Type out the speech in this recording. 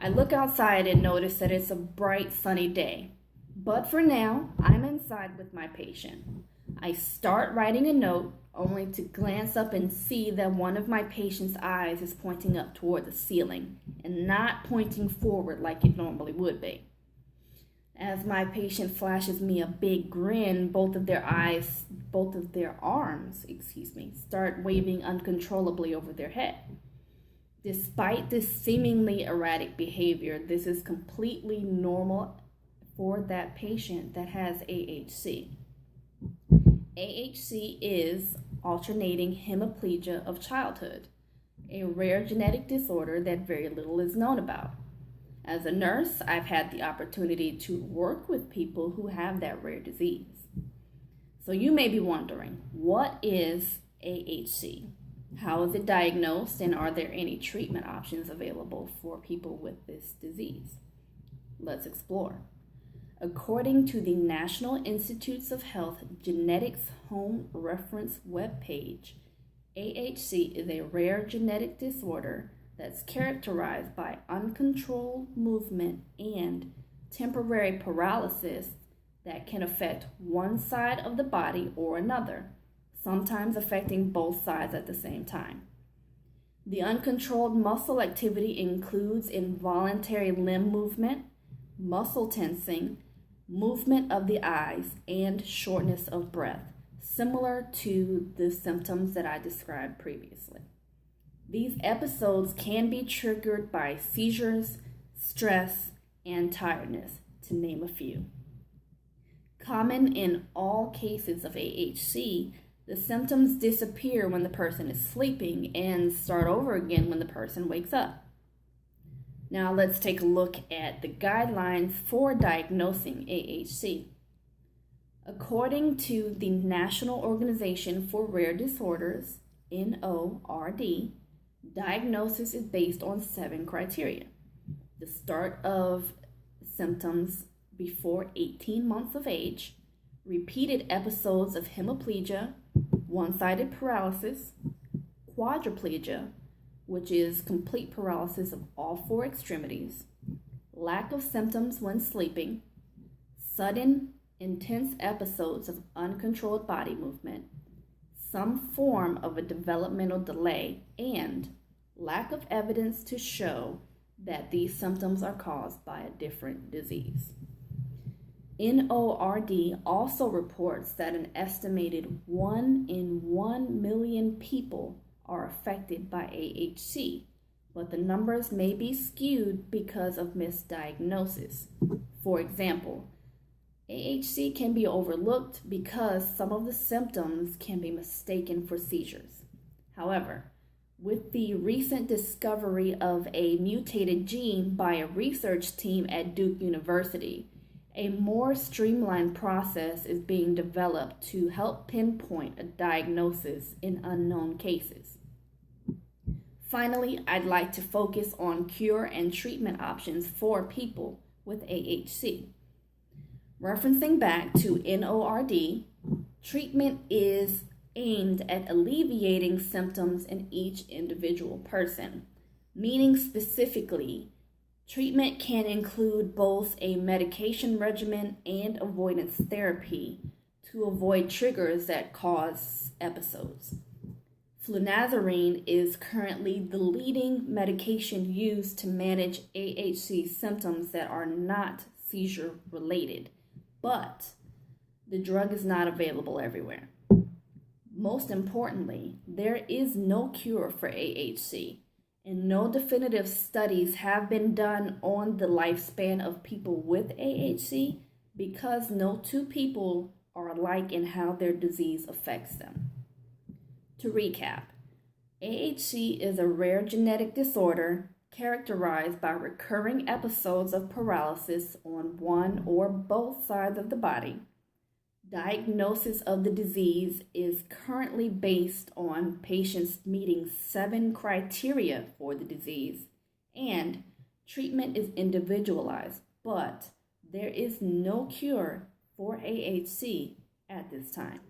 I look outside and notice that it's a bright, sunny day. But for now, I'm inside with my patient. I start writing a note only to glance up and see that one of my patient's eyes is pointing up toward the ceiling and not pointing forward like it normally would be. As my patient flashes me a big grin, both of their arms, start waving uncontrollably over their head. Despite this seemingly erratic behavior, this is completely normal for that patient that has AHC. AHC is alternating hemiplegia of childhood, a rare genetic disorder that very little is known about. As a nurse, I've had the opportunity to work with people who have that rare disease. So you may be wondering, what is AHC? How is it diagnosed, and are there any treatment options available for people with this disease? Let's explore. According to the National Institutes of Health Genetics Home Reference webpage, AHC is a rare genetic disorder that's characterized by uncontrolled movement and temporary paralysis that can affect one side of the body or another, sometimes affecting both sides at the same time. The uncontrolled muscle activity includes involuntary limb movement, muscle tensing, movement of the eyes, and shortness of breath, similar to the symptoms that I described previously. These episodes can be triggered by seizures, stress, and tiredness, to name a few. Common in all cases of AHC, the symptoms disappear when the person is sleeping and start over again when the person wakes up. Now let's take a look at the guidelines for diagnosing AHC. According to the National Organization for Rare Disorders, NORD, diagnosis is based on 7 criteria. The start of symptoms before 18 months of age, repeated episodes of hemiplegia, one-sided paralysis, quadriplegia, which is complete paralysis of all 4 extremities, lack of symptoms when sleeping, sudden, intense episodes of uncontrolled body movement, some form of a developmental delay, and lack of evidence to show that these symptoms are caused by a different disease. NORD also reports that an estimated 1 in 1 million people are affected by AHC, but the numbers may be skewed because of misdiagnosis. For example, AHC can be overlooked because some of the symptoms can be mistaken for seizures. However, with the recent discovery of a mutated gene by a research team at Duke University, a more streamlined process is being developed to help pinpoint a diagnosis in unknown cases. Finally, I'd like to focus on cure and treatment options for people with AHC. Referencing back to NORD, treatment is aimed at alleviating symptoms in each individual person, meaning specifically, treatment can include both a medication regimen and avoidance therapy to avoid triggers that cause episodes. Flunazarine is currently the leading medication used to manage AHC symptoms that are not seizure related, but the drug is not available everywhere. Most importantly, there is no cure for AHC, and no definitive studies have been done on the lifespan of people with AHC because no 2 people are alike in how their disease affects them. To recap, AHC is a rare genetic disorder characterized by recurring episodes of paralysis on one or both sides of the body. Diagnosis of the disease is currently based on patients meeting 7 criteria for the disease, and treatment is individualized, but there is no cure for AHC at this time.